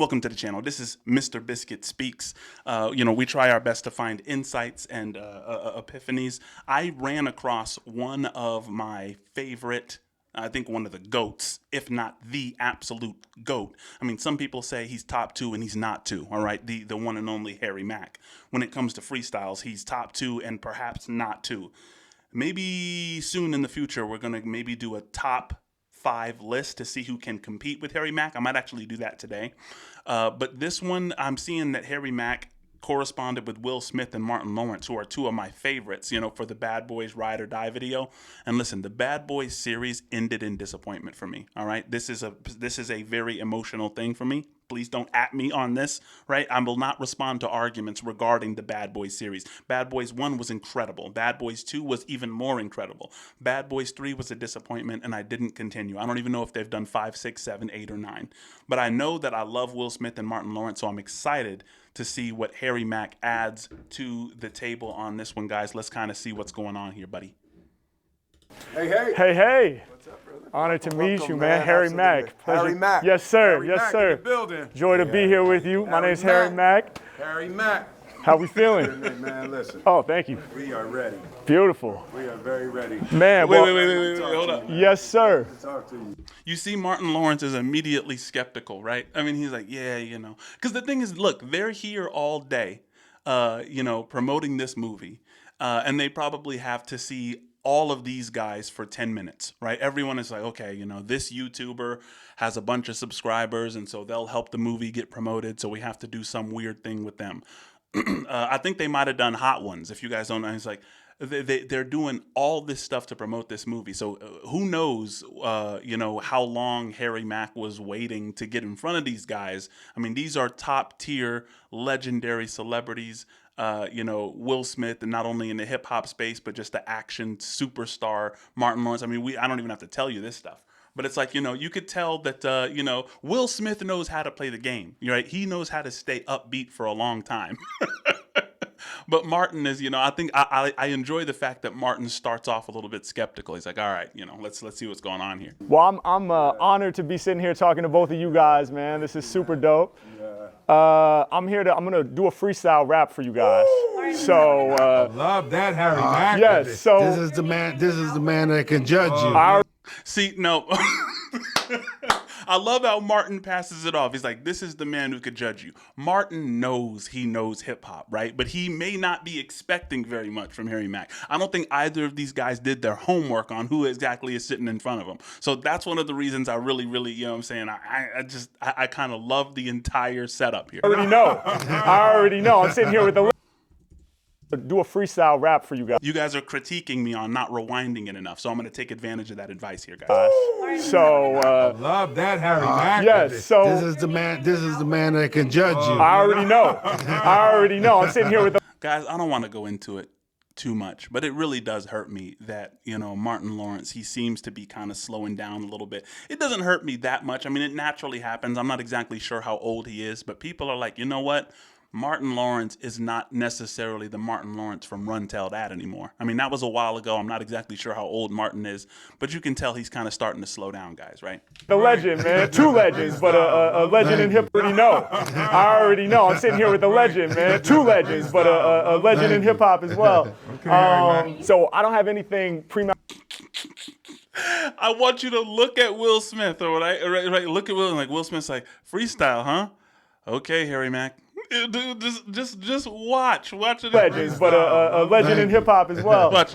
Welcome to the channel. This is Mr. Biscuit Speaks. We try our best to find insights and epiphanies. I ran across one of my favorite, I think one of the GOATs, if not the absolute GOAT. I mean, some people say he's top two and he's not two, all right? The one and only Harry Mack. When it comes to freestyles, he's top two and perhaps not two. Maybe soon in the future, we're going to maybe do a top 5 list to see who can compete with Harry Mack. I might actually do that today. But this one, I'm seeing that Harry Mack corresponded with Will Smith and Martin Lawrence, who are two of my favorites, for the Bad Boys Ride or Die video. And listen, the Bad Boys series ended in disappointment for me. All right. This is a very emotional thing for me. Please don't at me on this, right? I will not respond to arguments regarding the Bad Boys series. Bad Boys 1 was incredible. Bad Boys 2 was even more incredible. Bad Boys 3 was a disappointment, and I didn't continue. I don't even know if they've done 5, 6, 7, 8, or 9. But I know that I love Will Smith and Martin Lawrence, so I'm excited to see what Harry Mack adds to the table on this one, guys. Let's kind of see what's going on here, buddy. Hey, hey. Hey, hey. What's up, brother? Honored to meet you, man. man. Harry Absolutely. Mack. Pleasure. Harry Mack. Yes, sir. Harry yes, Mack sir. in the building. Joy to be here with you. My Harry name's Harry Mack. Harry Mack. How we feeling? Hey, man, listen. Oh, thank you. We are ready. Beautiful. We are very ready. Man, Wait, hold up. Yes, sir. Talk to you. You see Martin Lawrence is immediately skeptical, right? I mean, he's like, yeah, Because the thing is, look, they're here all day, promoting this movie. And they probably have to see all of these guys for 10 minutes, right? Everyone is like, okay, this YouTuber has a bunch of subscribers, and so they'll help the movie get promoted, so we have to do some weird thing with them. I think they might have done Hot Ones, if you guys don't know. It's like, they're doing all this stuff to promote this movie. So who knows, how long Harry Mack was waiting to get in front of these guys. I mean, these are top tier legendary celebrities. Will Smith, and not only in the hip hop space, but just the action superstar Martin Lawrence. I mean, I don't even have to tell you this stuff, but it's like, you could tell that, Will Smith knows how to play the game, right? He knows how to stay upbeat for a long time. But Martin is, I think I enjoy the fact that Martin starts off a little bit skeptical. He's like, all right, let's see what's going on here. Well, I'm honored to be sitting here talking to both of you guys, man. This is super dope. I'm gonna do a freestyle rap for you guys. So Love that, Harry Mack. yes. So This is the man that can judge you. See, no. I love how Martin passes it off. He's like, this is the man who could judge you. Martin knows he knows hip hop, right? But he may not be expecting very much from Harry Mack. I don't think either of these guys did their homework on who exactly is sitting in front of them. So that's one of the reasons I really, I kind of love the entire setup here. I already know. I'm sitting here with the do a freestyle rap for you guys. You guys are critiquing me on not rewinding it enough, so I'm going to take advantage of that advice here, guys. So Love that, Harry Mack. yes. So This is the man that can judge you. I already know. I'm sitting here with the Guys, I don't want to go into it too much, but it really does hurt me that, Martin Lawrence, he seems to be kind of slowing down a little bit. It doesn't hurt me that much. I mean, it naturally happens. I'm not exactly sure how old he is, but people are like, you know what? Martin Lawrence is not necessarily the Martin Lawrence from Run Tell That anymore. I mean, that was a while ago. I'm not exactly sure how old Martin is, but you can tell he's kind of starting to slow down, guys, right? The legend, man. 2 legends, but a legend in hip hop. I already know. I'm sitting here with the legend, man. 2 legends, but a legend in hip hop as well. So I don't have anything I want you to look at Will Smith, or right? Look at Will, and like Will Smith's like, freestyle, huh? Okay, Harry Mack. Dude, just watch it. legends, but a legend in hip hop as well. Watch.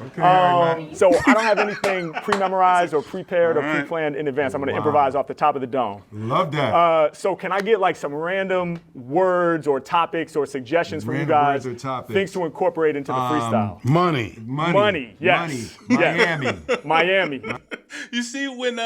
So I don't have anything pre-memorized or prepared or pre-planned in advance. I'm going to improvise off the top of the dome. Love that. So can I get like some random words or topics or suggestions from you guys? Words or topics. Things to incorporate into the freestyle. Money. Yes. Miami. Miami. You see when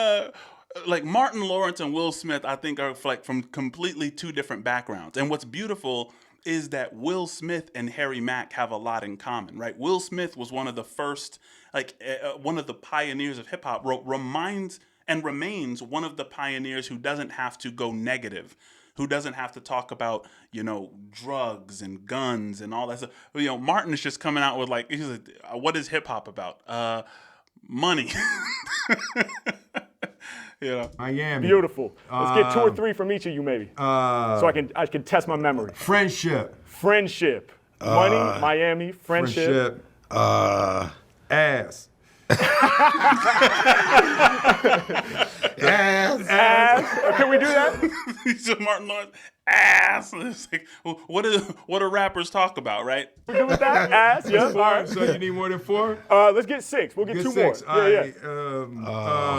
like Martin Lawrence and Will Smith, I think are like from completely 2 different backgrounds. And what's beautiful is that Will Smith and Harry Mack have a lot in common, right? Will Smith was one of the first, one of the pioneers of hip hop. Remains one of the pioneers who doesn't have to go negative, who doesn't have to talk about, drugs and guns and all that stuff. Martin is just coming out with he's like, what is hip hop about? Money. You know. Miami. Beautiful. Let's get 2 or 3 from each of you, maybe. So I can test my memory. Friendship. Friendship. Money, Miami, friendship. Ass. Ass. Can we do that? He's just Martin Lawrence. Ass. It's like, what do rappers talk about, right? We good with that? Ass, yeah. All right. So you need more than 4? Let's get 6. We'll get 2 more. Six. Yeah.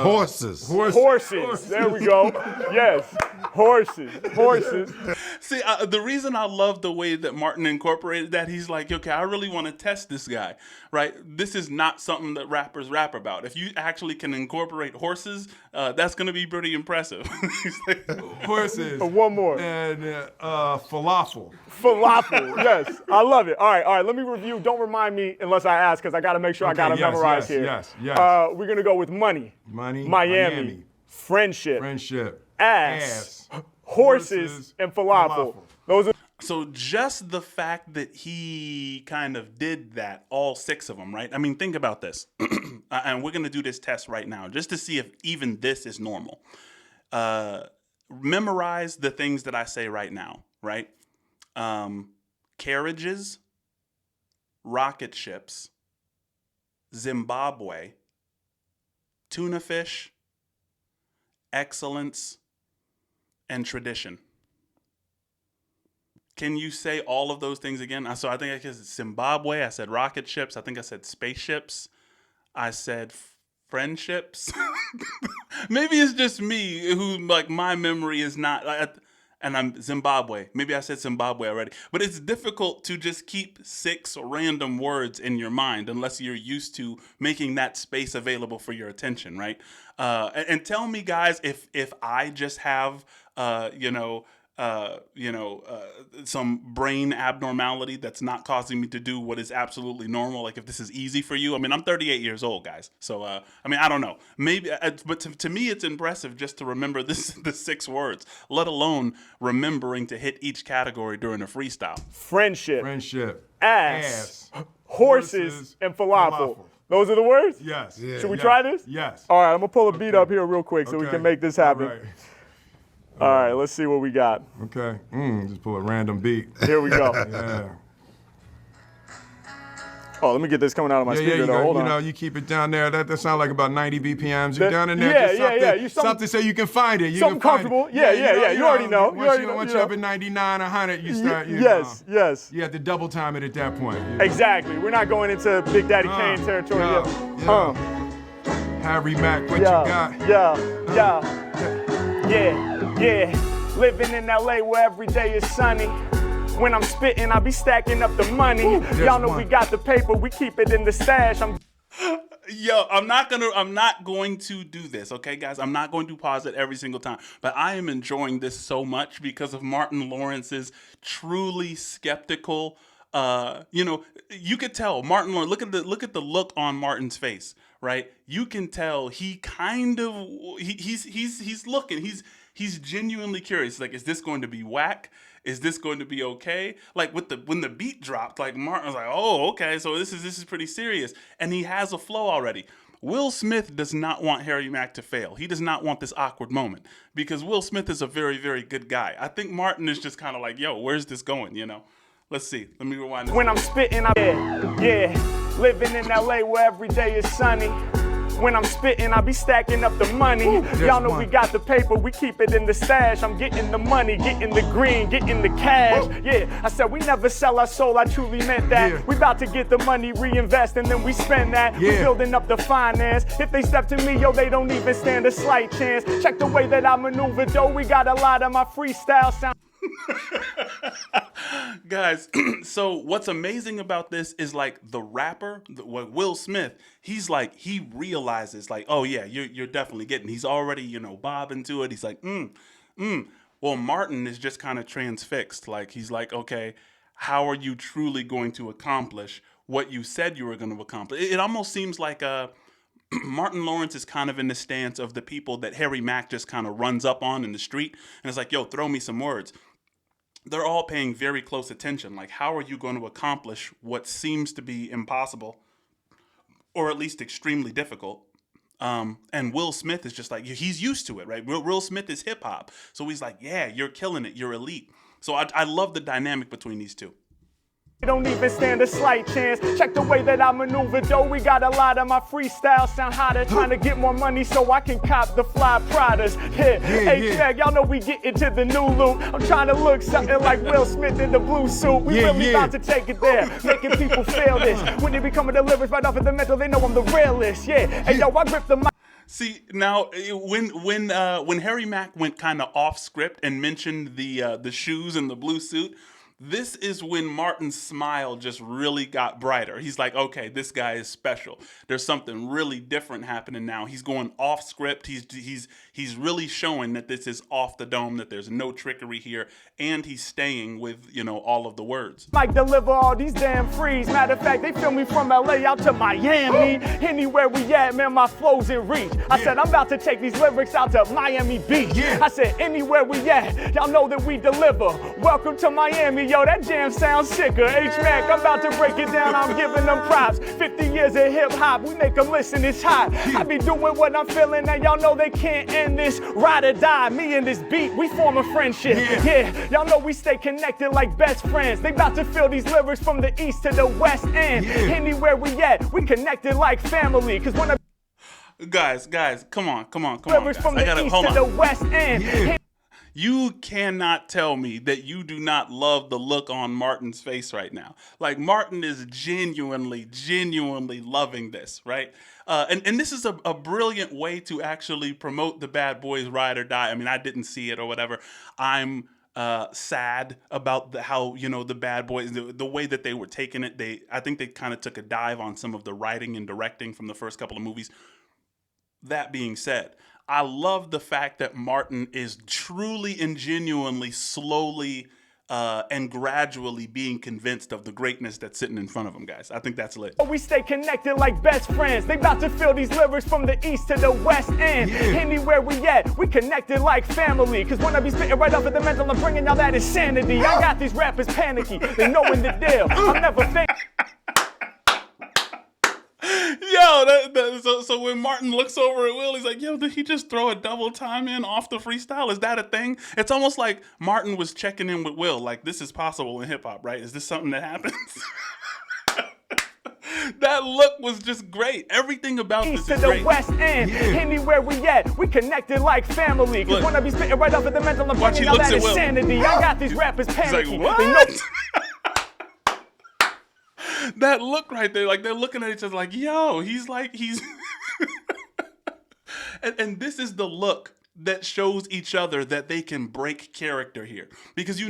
Horses. Horses. There we go. Yes. Horses. See, the reason I love the way that Martin incorporated that, he's like, okay, I really want to test this guy, right? This is not something that rappers rap about. If you actually can incorporate horses, that's going to be pretty impressive. He's like, Horses. One more. And falafel. Falafel. Yes. I love it. All right. Let me review. Don't remind me unless I ask, because I got to make sure I got to memorize here. Yes. We're going to go with money. Miami. Friendship. Ass. Horses. And falafel. Those are. So just the fact that he kind of did that, all 6 of them, right? I mean, think about this. And we're going to do this test right now just to see if even this is normal. Memorize the things that I say right now, right? Carriages, rocket ships, Zimbabwe, tuna fish, excellence, and tradition. Can you say all of those things again? So I think I said Zimbabwe, I said rocket ships, I think I said spaceships, I said friendships. Maybe it's just me who, like, my memory is not, and I'm Zimbabwe. Maybe I said Zimbabwe already. But it's difficult to just keep 6 random words in your mind unless you're used to making that space available for your attention, right? And tell me, guys, if I just have, some brain abnormality that's not causing me to do what is absolutely normal. Like if this is easy for you. I mean, I'm 38 years old, guys. So, I don't know. Maybe, but to me, it's impressive just to remember the 6 words, let alone remembering to hit each category during a freestyle. Friendship. Ass. Horses. And falafel. Those are the words? Yes. Yeah, Should we try this? Yes. All right, I'm going to pull a beat up here real quick so we can make this happen. All right, let's see what we got. Okay. Just pull a random beat. Here we go. Yeah. Oh, let me get this coming out of my speaker, though. Hold on. You keep it down there. That sounds like about 90 BPMs. You're down in there. Yeah. Something so you can find it. Something comfortable. Yeah. You already know. Once you're up at 99, 100, you start. Yes. You have to double time it at that point. Exactly. We're not going into Big Daddy Kane territory yet. Harry Mack, what you got? Yeah. Living in LA where every day is sunny. When I'm spitting, I be stacking up the money. Y'all know we got the paper, we keep it in the stash. Yo, I'm not going to do this, okay, guys? I'm not going to pause it every single time. But I am enjoying this so much because of Martin Lawrence's truly skeptical. You could tell Martin Lawrence. Look at the look on Martin's face, right? You can tell he kind of he's looking. He's genuinely curious. Like, is this going to be whack? Is this going to be okay? Like when the beat dropped, like Martin was like, oh, okay, so this is pretty serious. And he has a flow already. Will Smith does not want Harry Mack to fail. He does not want this awkward moment because Will Smith is a very, very good guy. I think Martin is just kind of like, yo, where's this going, Let's see. Let me rewind this. When I'm spitting, living in LA where every day is sunny. When I'm spitting, I be stacking up the money. Y'all know we got the paper, we keep it in the stash. I'm getting the money, getting the green, getting the cash. I said we never sell our soul, I truly meant that. We about to get the money, reinvest, and then we spend that. We building up the finance. If they step to me, yo, they don't even stand a slight chance. Check the way that I maneuver, though. We got a lot of my freestyle sound. Guys, so what's amazing about this is like the rapper, Will Smith, he's like, he realizes like, oh yeah, you're definitely getting, he's already, bobbing to it. He's like, Well, Martin is just kind of transfixed. Like, he's like, okay, how are you truly going to accomplish what you said you were going to accomplish? It almost seems like Martin Lawrence is kind of in the stance of the people that Harry Mack just kind of runs up on in the street. And it's like, yo, throw me some words. They're all paying very close attention. Like, how are you going to accomplish what seems to be impossible, or at least extremely difficult? And Will Smith is just like, he's used to it, right? Will Smith is hip hop. So he's like, yeah, you're killing it. You're elite. So I love the dynamic between these two. Don't even stand a slight chance. Check the way that I maneuver, though. We got a lot of my freestyle sound hotter. Trying to get more money so I can cop the fly Pradas. Hey, Mack, y'all know we get into the new loot. I'm trying to look something like Will Smith in the blue suit. We really about to take it there, making people feel this. When they become a deliverance right off of the mental, they know I'm the realest. Hey, yo, I grip the mic. See, now when Harry Mack went kind of off script and mentioned the shoes and the blue suit, this is when Martin's smile just really got brighter. He's like, okay, this guy is special. There's something really different happening now. He's going off script. He's really showing that this is off the dome, that there's no trickery here, and he's staying with, all of the words. Mike deliver all these damn frees. Matter of fact, they film me from LA out to Miami. Anywhere we at, man, my flow's in reach. I said, I'm about to take these lyrics out to Miami Beach. I said, anywhere we at, y'all know that we deliver. Welcome to Miami, yo, that jam sounds sicker. H-Mack, I'm about to break it down, I'm giving them props. 50 years of hip hop, we make them listen, it's hot. I be doing what I'm feeling, and y'all know they can't end this. Ride or die, me and this beat, we form a friendship. Y'all know we stay connected like best friends. They about to feel these lyrics from the east to the west end. Anywhere we at, we connected like family. Cause when Guys, come on, lyrics guys. from the east to the west end. You cannot tell me that you do not love the look on Martin's face right now. Like, Martin is genuinely loving this, right? And this is a brilliant way to actually promote the Bad Boys Ride or Die. I mean, I didn't see it or whatever. I'm sad about how the Bad Boys, the way that they were taking it. I think they kind of took a dive on some of the writing and directing from the first couple of movies. That being said, I love the fact that Martin is truly and genuinely, slowly and gradually being convinced of the greatness that's sitting in front of him, guys. I think that's lit. We stay connected like best friends. They about to feel these lyrics from the east to the west end. Anywhere we at, we connected like family. Cause when I be spitting right off of the mental, I'm bringing y'all that insanity. I got these rappers panicky. They knowing the deal. I'm never fake. Yo, so when Martin looks over at Will, he's like, yo, did he just throw a double time in off the freestyle? Is that a thing? It's almost like Martin was checking in with Will, like, this is possible in hip hop, right? Is this something that happens? That look was just great. Everything about this is great. To the west end. Anywhere we at, we connected like family. Cause when I be spitting right off of the mental, I'm bringing y'all that insanity. I got these rappers panicky. He's like, what? That look right there, like they're looking at each other like, yo, he's and this is the look that shows each other that they can break character here. Because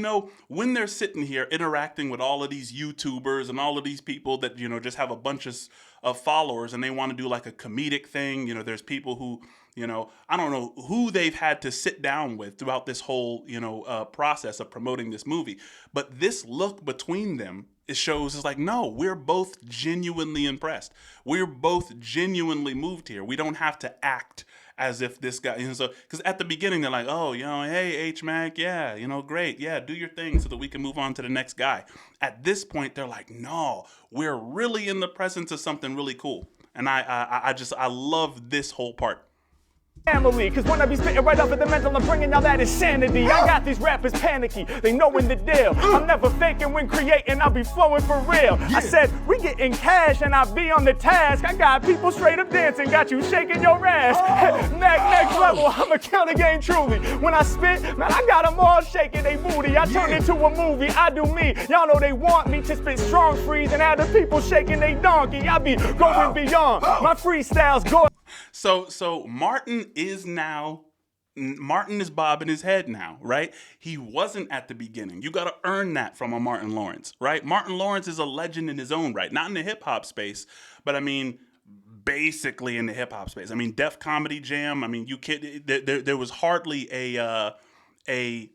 when they're sitting here interacting with all of these YouTubers and all of these people that, just have a bunch of followers and they want to do like a comedic thing, there's people who, I don't know who they've had to sit down with throughout this whole, process of promoting this movie. But this look between them, it shows it's like, no, we're both genuinely impressed. We're both genuinely moved here. We don't have to act as if this guy, so, because at the beginning they're like, oh, hey, H-Mack, yeah, great, yeah, do your thing so that we can move on to the next guy. At this point, they're like, no, we're really in the presence of something really cool. And I love this whole part. Family, cause when I be spitting right off of the mental, I'm bringing y'all that insanity. I got these rappers panicky, they knowin' the deal. I'm never faking when creating, I'll be flowing for real. I said, we getting cash and I be on the task. I got people straight up dancing, got you shaking your ass. Next level, I'ma kill the game truly. When I spit, man, I got them all shaking they booty. I turned into a movie, I do me. Y'all know they want me to spit strong freeze and have the people shaking they donkey. I be going beyond, my freestyles go. So Martin is bobbing his head now, right? He wasn't at the beginning. You got to earn that from a Martin Lawrence, right? Martin Lawrence is a legend in his own right, not in the hip hop space, but I mean, basically in the hip hop space. I mean, Def Comedy Jam. I mean, there was hardly a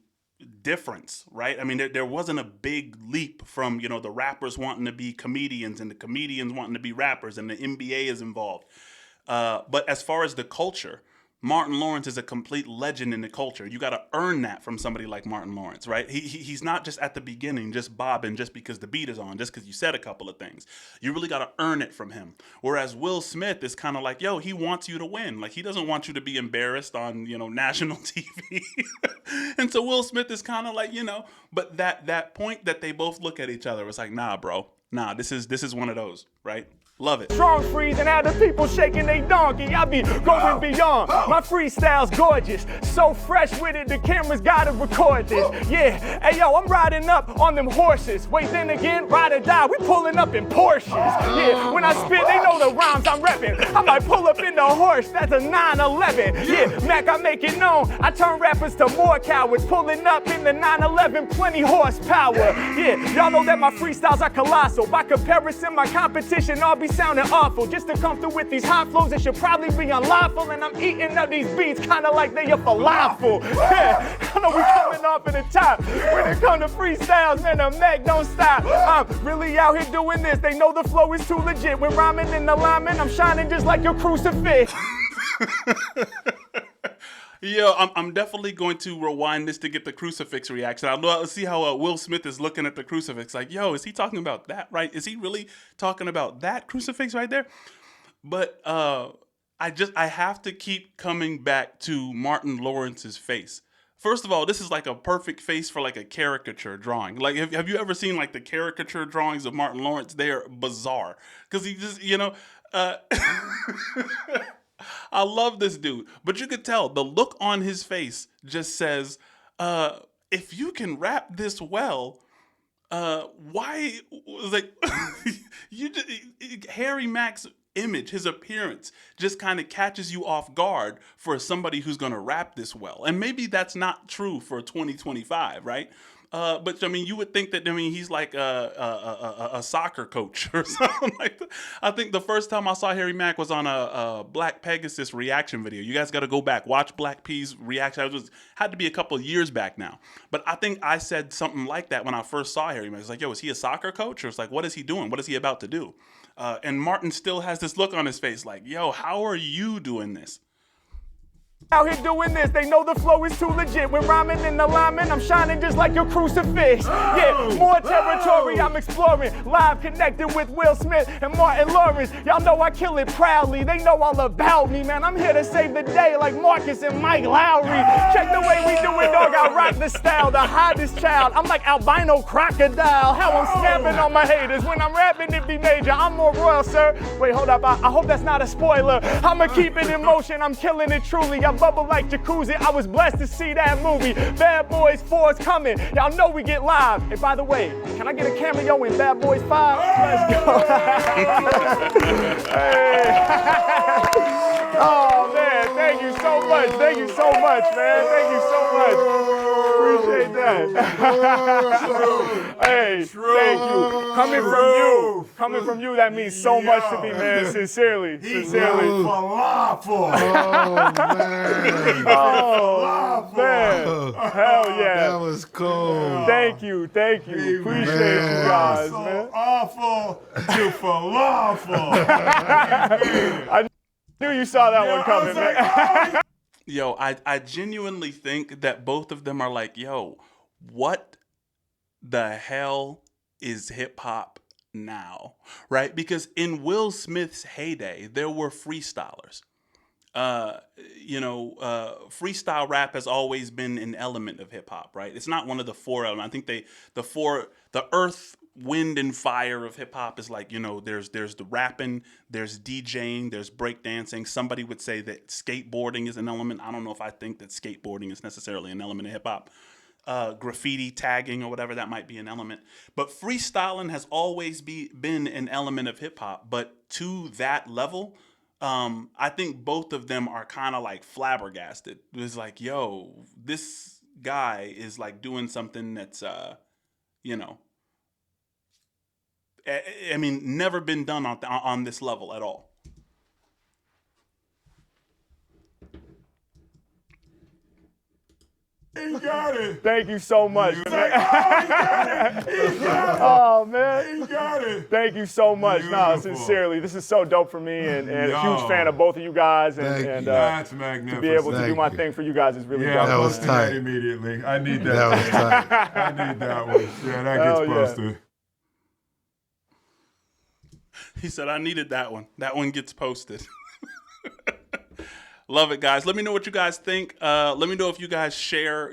difference, right? I mean, there wasn't a big leap from, the rappers wanting to be comedians and the comedians wanting to be rappers and the NBA is involved. But as far as the culture, Martin Lawrence is a complete legend in the culture. You got to earn that from somebody like Martin Lawrence, right? He's not just at the beginning, just bobbing just because the beat is on, just because you said a couple of things. You really got to earn it from him. Whereas Will Smith is kind of like, yo, he wants you to win. Like, he doesn't want you to be embarrassed on, national TV. And so Will Smith is kind of like, but that point that they both look at each other was like, nah, bro, nah, this is one of those, right? Love it. Strong freeze and have the people shaking they donkey. I be going beyond. My freestyle's gorgeous. So fresh with it, the cameras gotta record this. Yeah, hey yo, I'm riding up on them horses. Wait, then again, ride or die, we pulling up in Porsches. Yeah, when I spit, they know the rhymes I'm repping. I might pull up in the horse, that's a 911. Yeah, Mac, I make it known. I turn rappers to more cowards. Pulling up in the 911, plenty horsepower. Yeah, y'all know that my freestyles are colossal. By comparison, my competition all be sounding awful. Just to come through with these hot flows, it should probably be unlawful. And I'm eating up these beats kinda like they a falafel. Yeah, I know we coming off at the top. When it come to freestyles, man, the Mac don't stop. I'm really out here doing this. They know the flow is too legit. When rhyming in alignment, I'm shining just like your crucifix. Yo, I'm definitely going to rewind this to get the crucifix reaction. I'll see how Will Smith is looking at the crucifix. Like, yo, is he talking about that, right? Is he really talking about that crucifix right there? But I have to keep coming back to Martin Lawrence's face. First of all, this is like a perfect face for like a caricature drawing. Like, have you ever seen like the caricature drawings of Martin Lawrence? They're bizarre because he just, I love this dude, but you could tell the look on his face just says, if you can rap this well, why, like, Harry Mack's image, his appearance just kind of catches you off guard for somebody who's going to rap this well. And maybe that's not true for 2025, right? But I mean, you would think that, he's like a soccer coach or something like that. I think the first time I saw Harry Mack was on a Black Pegasus reaction video. You guys got to go back, watch Black P's reaction. It had to be a couple of years back now. But I think I said something like that when I first saw Harry Mack. It's like, yo, is he a soccer coach? Or it's like, what is he doing? What is he about to do? And Martin still has this look on his face like, yo, how are you doing this? Out here doing this, they know the flow is too legit. When rhyming in alignment, I'm shining just like your crucifix. Yeah, more territory I'm exploring. Live connected with Will Smith and Martin Lawrence. Y'all know I kill it proudly. They know all about me, man. I'm here to save the day like Marcus and Mike Lowry. Check the way we do it, dog. I rock the style, the hottest child. I'm like albino crocodile. How I'm snapping on my haters. When I'm rapping, it be major. I'm more royal, sir. Wait, hold up. I hope that's not a spoiler. I'ma keep it in motion. I'm killing it truly. I bubble like jacuzzi. I was blessed to see that movie. Bad Boys 4 is coming. Y'all know we get live. And by the way, can I get a cameo in Bad Boys 5? Let's go. Hey. Oh man, thank you so much. Thank you so much, man. Thank you so much. Appreciate that. Hey, thank you. Coming from you, that means so much to me, man. Sincerely. Falafel. Oh, man. Hell yeah. That was cool. Thank you. Appreciate you guys, man. Awful to falafel. I knew you saw that one coming, man. Yo, I genuinely think that both of them are like, yo, what the hell is hip hop now? Right? Because in Will Smith's heyday, there were freestylers. Freestyle rap has always been an element of hip hop, right? It's not one of the four elements. I think the earth, wind, and fire of hip hop is like, there's the rapping, there's DJing, there's breakdancing. Somebody would say that skateboarding is an element. I don't know if I think that skateboarding is necessarily an element of hip hop. Graffiti, tagging, or whatever, that might be an element. But freestyling has always been an element of hip hop. But to that level, I think both of them are kind of like flabbergasted. It's like, yo, this guy is like doing something that's, never been done on this level at all. He got it. Thank you so much. He got it. He got it. Oh, man. He got it. Thank you so much. No, Beautiful. sincerely, this is so dope for me, and a Yo. huge fan of both of you guys. Thank And you. That's to magnificent. be able to do Thank my you. thing for you guys is really Yeah, dope. That I'm was posting that tight. immediately. I need that. That was tight. I need that one. Yeah, that Hell gets yeah. posted. He said, I needed that one. That one gets posted. Love it, guys. Let me know what you guys think. Let me know if you guys share,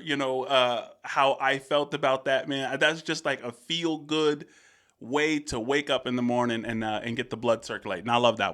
how I felt about that, man. That's just like a feel-good way to wake up in the morning and get the blood circulating. I love that one.